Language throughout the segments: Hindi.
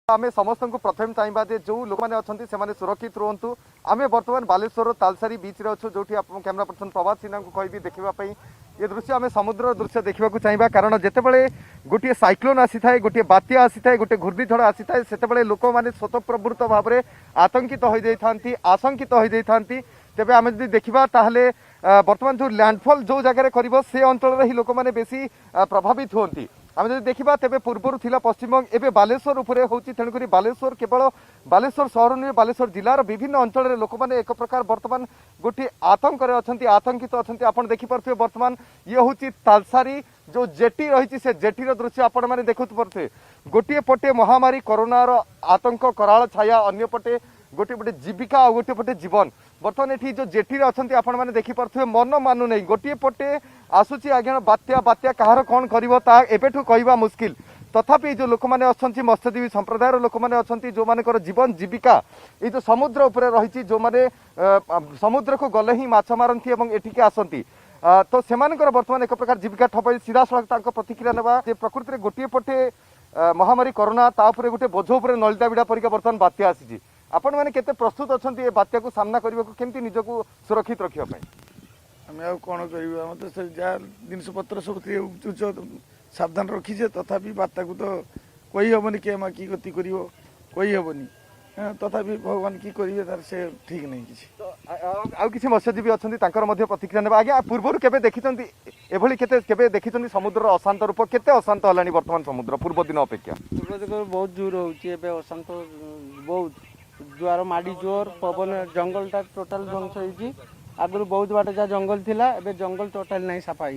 आमे समस्त को प्रथम चाहिए जे जो लोक मैंने अच्छा से सुरक्षित रुहतु। आम बर्तमान बालेश्वर तालसारी बीच रे अच्छु जो कैमेरा पर्सन प्रभात सिन्हा को कहि देखापी ये दृश्य आम समुद्र दृश्य देखा चाहिए कारण जितेबाला गोटे साइक्लोन आसी था गोटे बात्या आसी था गोटे घूर्णिझड़ आसी था से लोक मैंने स्वतःप्रवृत्त भाव में आतंकित हो जाती आशंकित हो जाती। तेज आम जब देखा ताहले बर्तमान जो लैंडफॉल जो जगह कर से अंचल ही लोक मैंने बेसी प्रभावित होती। आम जब देखा तेज पूर्वर थिला पश्चिमबंग एवं बालेश्वर उपरे होची तेणुक बालेश्वर केवल बालेश्वर सहर नुहे बालेश्वर जिलार विभिन्न अंचल लोक मैंने एक प्रकार बर्तमान गोटे आतंक आतंकित अच्छा आप देखिपे बर्तमान ये हूँ तालसारी जो जेटी रही से जेटीर दृश्य आपण मैंने देखु पारे गोटे पटे महामारी कोरोनार आतंक कराल छाया अन्य पटे गोटे पटे जीविका और गोटे पटे जीवन बर्तमान ये जो जेटी अच्छा आपण मैंने देखिपे मन मानु नहीं गोटे पटे आसूची आज्ञा बात्या बात्या कहार कौन करेठू कहवा मुस्किल तथापि जो लोक मैंने अच्छा मत्स्यजीवी संप्रदायर लोक मैंने अच्छा जो मान जीवन जीविका ये जो समुद्र उपरे रही जो मैंने समुद्र को गले ही माछ मारती एठिके आसती तो से बर्तमान एक प्रकार जीविका ठप सीधा सड़क प्रतिक्रिया ना प्रकृति में गोटे पटे महामारी कोरोना तापर गोटे बोझ उपर नलिता बिड़ा परिका बर्तमान बात्या आसी आपण मैंने केते प्रस्तुत अच्छा ये बात्या को सामना करने को केमती निजको सुरक्षित रखापी आम कौन कर तो से जहाँ जिनपतर सब उच्च सावधान रखीचे तथापि बात्या को तो कही हेनी के कि गति कर कही हेनी तथापि भगवान की करेंगे तार से ठीक नहीं किसी मत्स्यजीवी अच्छा प्रतिक्रिया ना आज्ञा पूर्व केवे देखी केवे देखी समुद्र अशांत रूप केते अशांत है बर्तमान समुद्र पूर्व दिन अपेक्षा पूर्व बहुत जोर हो अशांत बहुत जुआर माड़ी जोर पवन जंगल टा टोटाल ध्वंस होगी आगुरी बहुत बाट जहाँ जंगल थिला एबे जंगल टोटाल नहीं सफा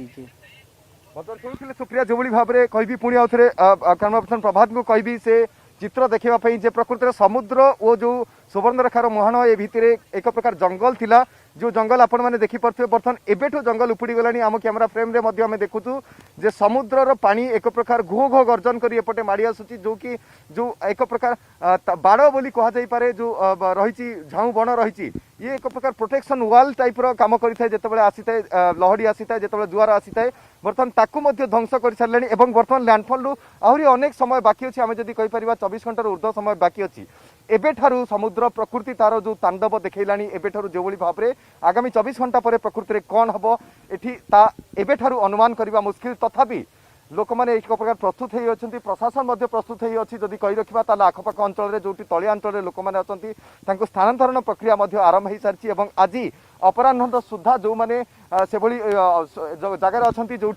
शुणुले सुप्रिया जो भाव में कहि पुणी आउ थे कैमरा पर्सन प्रभात को कहि से चित्र देखापी जे प्रकृति समुद्र और जो सुवर्णरेखार मुहाण ए भितर एक प्रकार जंगल थिला जो जंगल आपण मैंने देखिपे बर्तमान एबेठू जंगल उपड़ी गलानी आम कैमेरा फ्रेम रे मध्य आम देखुचु जे समुद्रर पानी एक प्रकार घो घो गर्जन कर एपटे माड़ी आसुची जो कि जो एक प्रकार बाड़ बोली कह जाई पारे जो रही झाऊ बण रही ये एक प्रकार प्रोटेक्शन वाल टाइप रो काम करिथाय जेतेबेले आसीथाय लहड़ी आसीथाय जेतेबेले जुआर आसीथाय बर्तमान ताकू मध्य ध्वंस कर सारे एवं बर्तमान लैंडफॉल रु आहरी अनेक समय बाकी अच्छी आम जदि कहि परिबा 24 घंटा ऊर्ध्व समय बाकी अच्छी एबेठारू समुद्र प्रकृति तार जो तांडव देखैलानी एबेठारू जो भाव में आगामी 24 घंटा पर प्रकृति में कौन हम एठी एबेठारू अनुमान करने मुस्किल तथापि लोक मैंने एक प्रकार प्रस्तुत होती प्रशासन प्रस्तुत होती जदि कही रखा ताल आखपाख अंचल जो तलिया अंचल लोक मैंने अच्छा स्थानांतरण प्रक्रिया आरंभ हो सारी आज अपराह सुधा जो मैंने से जगार अच्छा जो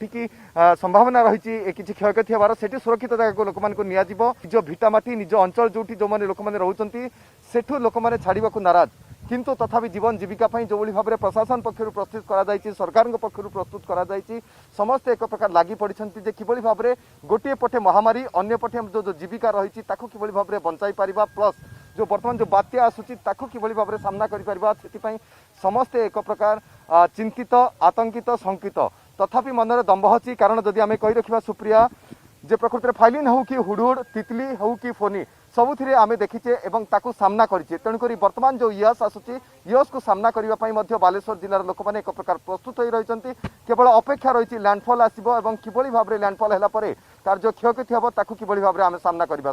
संभावना रही किसी क्षयक्षति हमार से सुरक्षित जगह को लोक मान निज भिटामाटी निज अंचल जो जो मैंने लोक मैंने रोचंती सेठू लोक मैंने छाड़ा नाराज किंतु तथापि जीवन जीविका जो भाव में प्रशासन पक्षर प्रस्तुत कर सरकार पक्षर प्रस्तुत कर समस्त एक प्रकार लगी पड़ी कि भाव में गोटे पटे महामारी अन्य पटे जो जीविका रही कि भाव में बचाई पार प्लस जो बर्तमान जो बात्या आसूची कि भाव में सामना कर समस्ते एक प्रकार चिंतित आतंकित शंकित तथापि मनरे दम्भ अच्छी कारण जदि आम कही रखा सुप्रिया जे प्रकृति में फाइलिन हो कि हुडहुड तितली हो कि फोनी सबुथिरे आमे देखीचे एवं ताकू सामना करिचे तेणुकरी वर्तमान जो यस आसुची यस को सामना करने बालेश्वर जिलार लोक मैंने एक प्रकार प्रस्तुत हो रही केवल अपेक्षा रही लैंडफॉल आसो और किभली भाव में लैंडफॉल है तार जो क्षयक्षति हम ताकू किभली भाव में आमे सामना करबा।